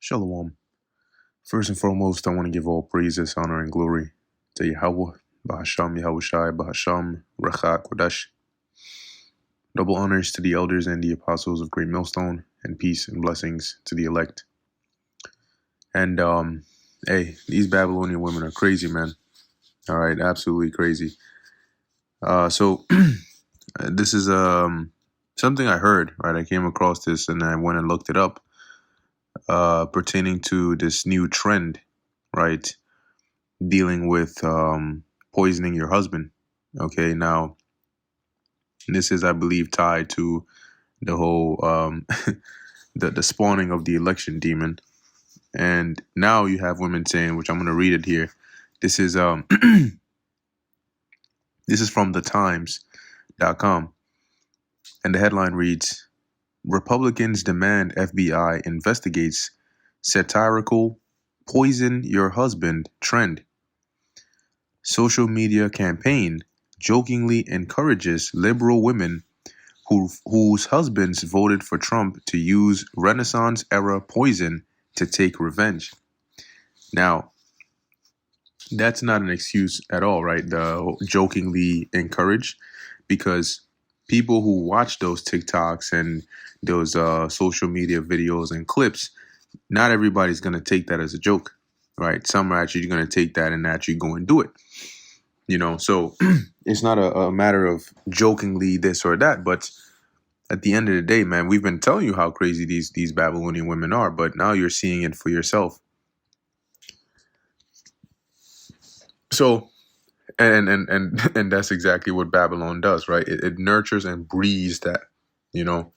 Shalom. First and foremost, I want to give all praises, honor, and glory to Yahweh, Bahasham Yahushai, Bahasham Recha Kodesh. Double honors to the elders and the apostles of Great Millstone, and peace and blessings to the elect. And, hey, these Babylonian women are crazy, man. All right, absolutely crazy. So this is something I heard, right? I came across this and I went and looked it up, pertaining to this new trend, right? Dealing with poisoning your husband. Okay, now this is, I believe, tied to the whole the spawning of the election demon. And now you have women saying, which I'm going to read it here. This is this is from thetimes.com, and the headline reads: Republicans demand FBI investigates satirical poison your husband trend. Social media campaign jokingly encourages liberal women whose husbands voted for Trump to use Renaissance-era poison to take revenge. Now, that's not an excuse at all, right? The jokingly encourage, because people who watch those TikToks and those social media videos and clips, not everybody's going to take that as a joke, right? Some are actually going to take that and actually go and do it. You know, so it's not a matter of jokingly this or that, but at the end of the day, man, we've been telling you how crazy these Babylonian women are, but now you're seeing it for yourself. So, and that's exactly what Babylon does, right? It nurtures and breeds that, you know.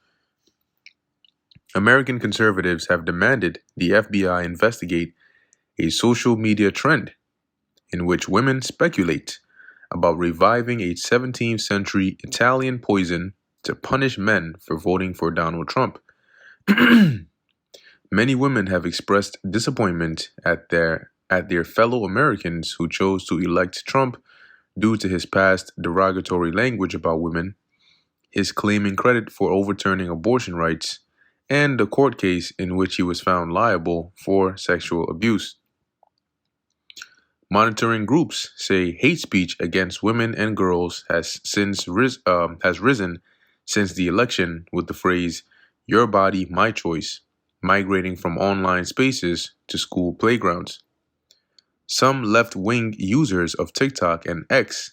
American conservatives have demanded the FBI investigate a social media trend in which women speculate about reviving a 17th century Italian poison to punish men for voting for Donald Trump. Many women have expressed disappointment at their fellow Americans who chose to elect Trump due to his past derogatory language about women, his claiming credit for overturning abortion rights, and the court case in which he was found liable for sexual abuse. Monitoring groups say hate speech against women and girls has risen since the election, with the phrase "your body, my choice" migrating from online spaces to school playgrounds. Some left-wing users of TikTok and X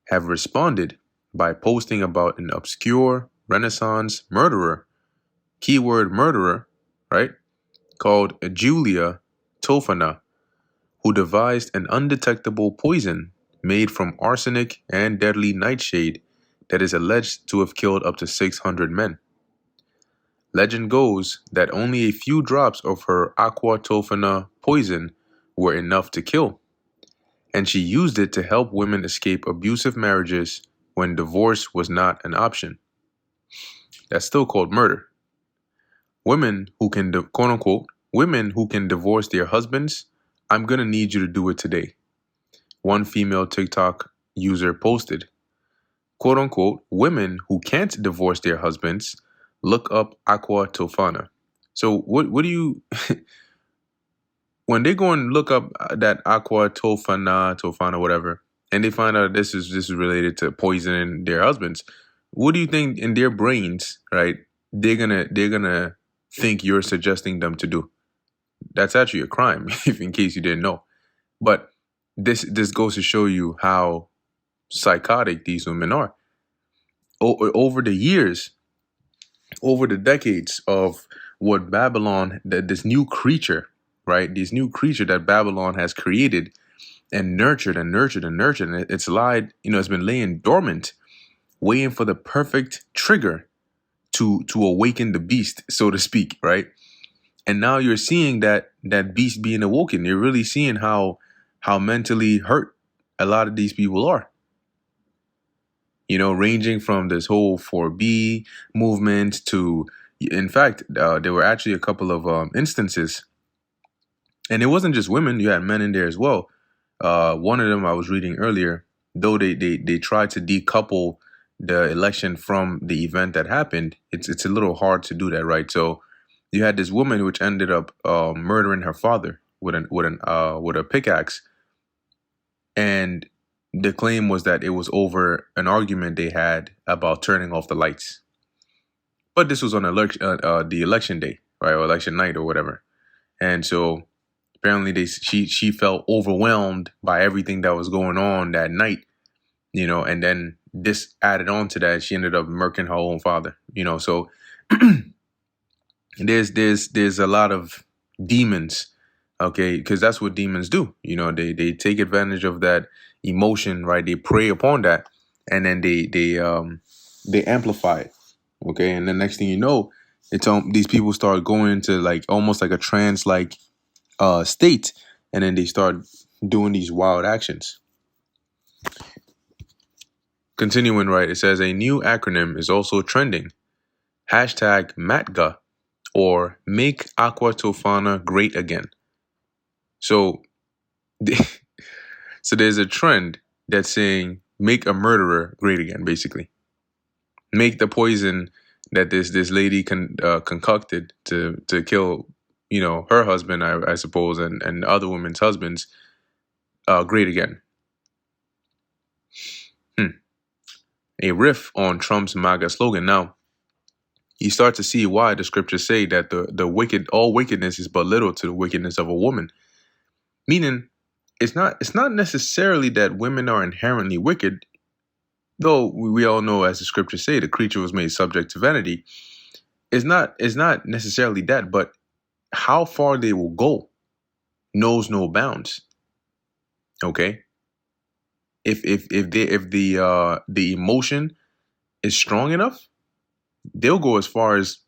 have responded by posting about an obscure Renaissance murderer, keyword murderer, right, called Julia Tofana, who devised an undetectable poison made from arsenic and deadly nightshade that is alleged to have killed up to 600 men. Legend goes that only a few drops of her aqua tofana poison were enough to kill, and she used it to help women escape abusive marriages when divorce was not an option. That's still called murder. Women who can, quote unquote, women who can divorce their husbands, I'm gonna need you to do it today. One female TikTok user posted, quote unquote, women who can't divorce their husbands, look up aqua tofana. So what do you, when they go and look up that aqua tofana, whatever, and they find out this is related to poisoning their husbands, what do you think in their brains, right? They're gonna think you're suggesting them to do. That's actually a crime, if in case you didn't know. But this goes to show you how psychotic these women are. Over the years, over the decades of what Babylon, this new creature, right? This new creature that Babylon has created and nurtured and nurtured and nurtured, and it's lied, it's been laying dormant, waiting for the perfect trigger to awaken the beast, so to speak, right? And now you're seeing that beast being awoken. You're really seeing how mentally hurt a lot of these people are. Ranging from this whole 4B movement to, in fact, there were actually a couple of instances, and it wasn't just women. You had men in there as well. One of them I was reading earlier, though they tried to decouple the election from the event that happened. It's a little hard to do that, right? So You had this woman which ended up murdering her father with a pickaxe, and the claim was that it was over an argument they had about turning off the lights. But this was on the election day, right, or election night or whatever. And so apparently she felt overwhelmed by everything that was going on that night, and then this added on to that. She ended up murking her own father, So there's a lot of demons, okay, because that's what demons do. They take advantage of that emotion, right? They prey upon that, and then they amplify it, okay. And the next thing you know, these people start going into like almost like a trance like state, and then they start doing these wild actions. Continuing, right, it says a new acronym is also trending. Hashtag MATGA, or Make Aqua Tofana Great Again. So, so there's a trend that's saying make a murderer great again, basically. Make the poison that this lady concocted to kill, her husband, I suppose, and other women's husbands, great again. A riff on Trump's MAGA slogan. Now, you start to see why the scriptures say that all wickedness is but little to the wickedness of a woman. Meaning, it's not necessarily that women are inherently wicked, though we all know, as the scriptures say, the creature was made subject to vanity. It's not necessarily that, but how far they will go knows no bounds. Okay? If the emotion is strong enough, they'll go as far as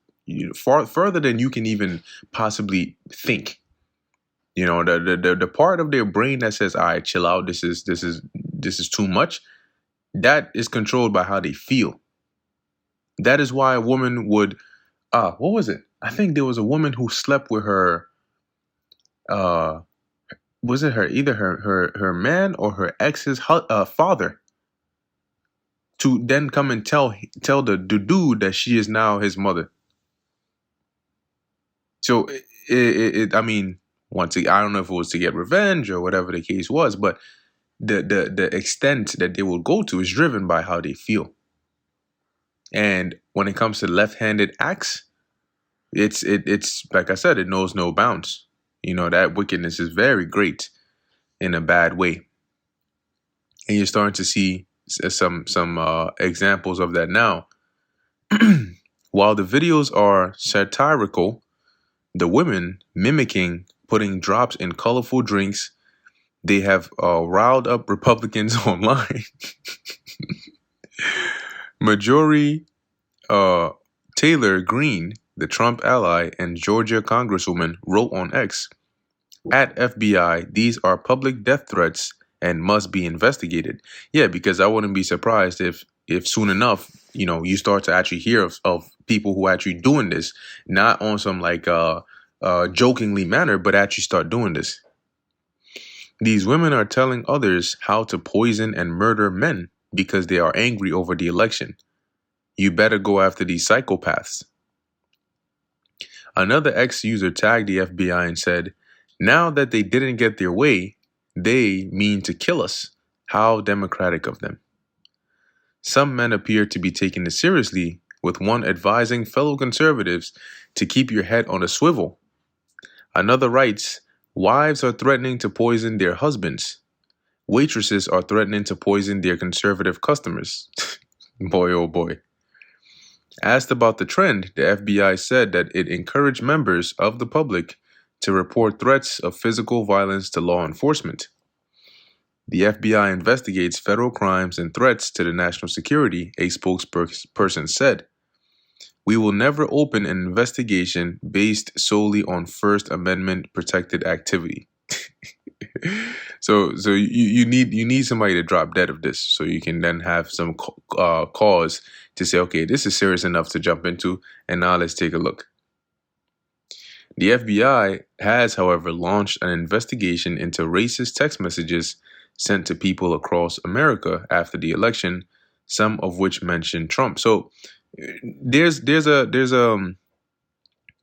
further than you can even possibly think. The part of their brain that says, "All right, chill out. This is too much." That is controlled by how they feel. That is why a woman would, what was it? I think there was a woman who slept with her, was it either her man or her ex's father, to then come and tell the dude that she is now his mother. So I mean, once again, I don't know if it was to get revenge or whatever the case was, but the extent that they will go to is driven by how they feel. And when it comes to left-handed acts, it's like I said, it knows no bounds. That wickedness is very great in a bad way, and you're starting to see some examples of that now. While the videos are satirical, the women mimicking putting drops in colorful drinks, they have riled up Republicans online. Marjorie Taylor Greene, the Trump ally and Georgia congresswoman, wrote on X, "At FBI, these are public death threats and must be investigated." Yeah, because I wouldn't be surprised if soon enough, you start to actually hear of people who are actually doing this, not on some like jokingly manner, but actually start doing this. These women are telling others how to poison and murder men because they are angry over the election. You better go after these psychopaths. Another ex-user tagged the FBI and said, "Now that they didn't get their way, they mean to kill us. How democratic of them." Some men appear to be taking this seriously, with one advising fellow conservatives to keep your head on a swivel. Another writes, "Wives are threatening to poison their husbands. Waitresses are threatening to poison their conservative customers." Boy, oh boy. Asked about the trend, the FBI said that it encouraged members of the public to report threats of physical violence to law enforcement. The FBI investigates federal crimes and threats to the national security, a spokesperson said. "We will never open an investigation based solely on First Amendment protected activity." So you need somebody to drop dead of this, so you can then have some cause to say, okay, this is serious enough to jump into, and now let's take a look. The FBI has, however, launched an investigation into racist text messages sent to people across America after the election, some of which mention Trump. So there's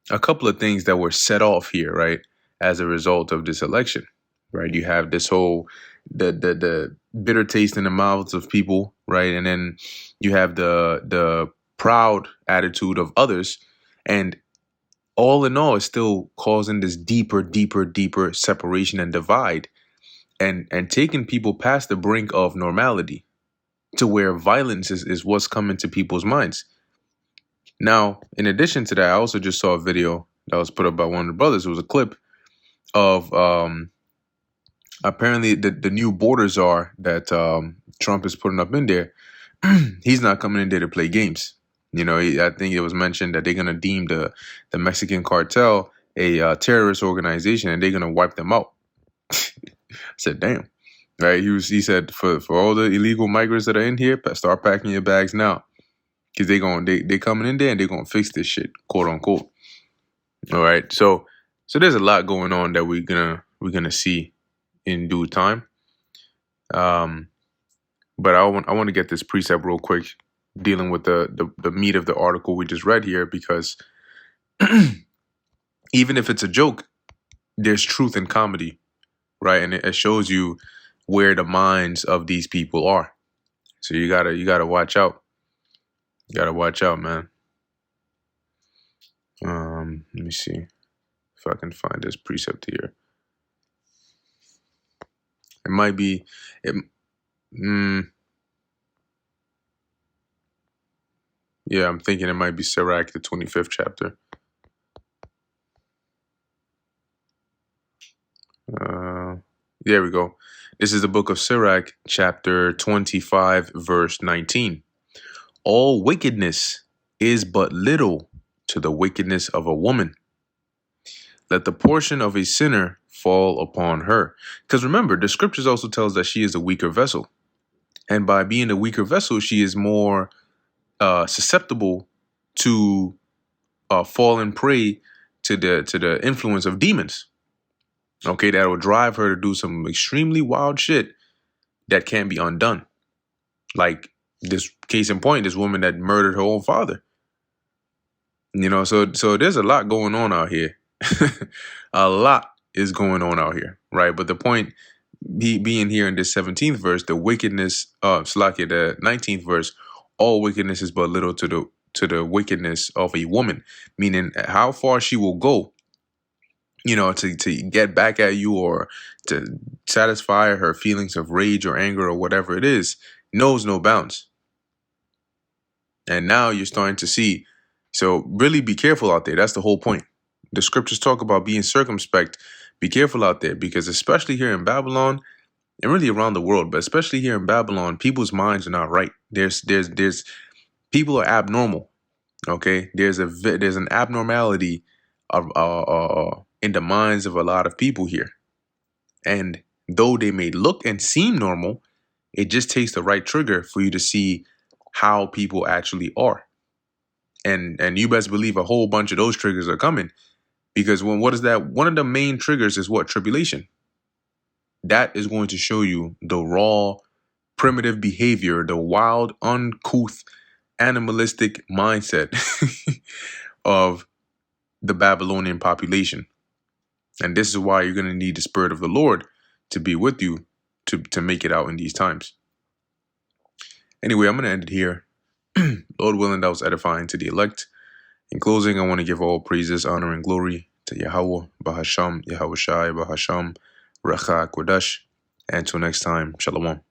a couple of things that were set off here, right, as a result of this election, right? You have this whole the bitter taste in the mouths of people, right, and then you have the proud attitude of others, and all in all, it's still causing this deeper separation and divide, and taking people past the brink of normality to where violence is what's coming to people's minds. Now, in addition to that, I also just saw a video that was put up by one of the brothers. It was a clip of apparently the new border czar that Trump is putting up in there. He's not coming in there to play games. You know, I think it was mentioned that they're going to deem the Mexican cartel a terrorist organization, and they're going to wipe them out. I said, damn. Right? He said, for all the illegal migrants that are in here, start packing your bags now. Because they coming in there and they're going to fix this shit, quote unquote. All right. So there's a lot going on that we're gonna see in due time. But I want to get this precept real quick, dealing with the meat of the article we just read here, because even if it's a joke, there's truth in comedy, right? And it shows you where the minds of these people are. So you gotta watch out. You gotta watch out, man. Let me see if I can find this precept here. It might be yeah, I'm thinking it might be Sirach, the 25th chapter. There we go. This is the book of Sirach, chapter 25, verse 19. All wickedness is but little to the wickedness of a woman. Let the portion of a sinner fall upon her. Because remember, the scriptures also tells that she is a weaker vessel. And by being a weaker vessel, she is more susceptible to falling prey to the influence of demons. Okay, that will drive her to do some extremely wild shit that can't be undone. Like this case in point, this woman that murdered her own father. You know, so there's a lot going on out here. A lot is going on out here, right? But the point being here in this 17th verse, the wickedness, Slakia, the 19th verse, all wickedness is but little to the wickedness of a woman, meaning how far she will go, you know, to get back at you or to satisfy her feelings of rage or anger or whatever it is, knows no bounds. And now you're starting to see, so really be careful out there. That's the whole point. The scriptures talk about being circumspect. Be careful out there, because especially here in Babylon and really around the world, but especially here in Babylon, people's minds are not right. There's people are abnormal. Okay, there's an abnormality of in the minds of a lot of people here, and though they may look and seem normal, it just takes the right trigger for you to see how people actually are. And you best believe a whole bunch of those triggers are coming, because what is that? One of the main triggers is what? Tribulation. That is going to show you the raw, primitive behavior, the wild, uncouth, animalistic mindset of the Babylonian population. And this is why you're going to need the Spirit of the Lord to be with you to make it out in these times. Anyway, I'm going to end it here. Lord willing, that was edifying to the elect. In closing, I want to give all praises, honor, and glory to Yahweh, Bahasham, Yahweh Shai, Bahasham, Racha, Kodesh. And until next time, Shalom.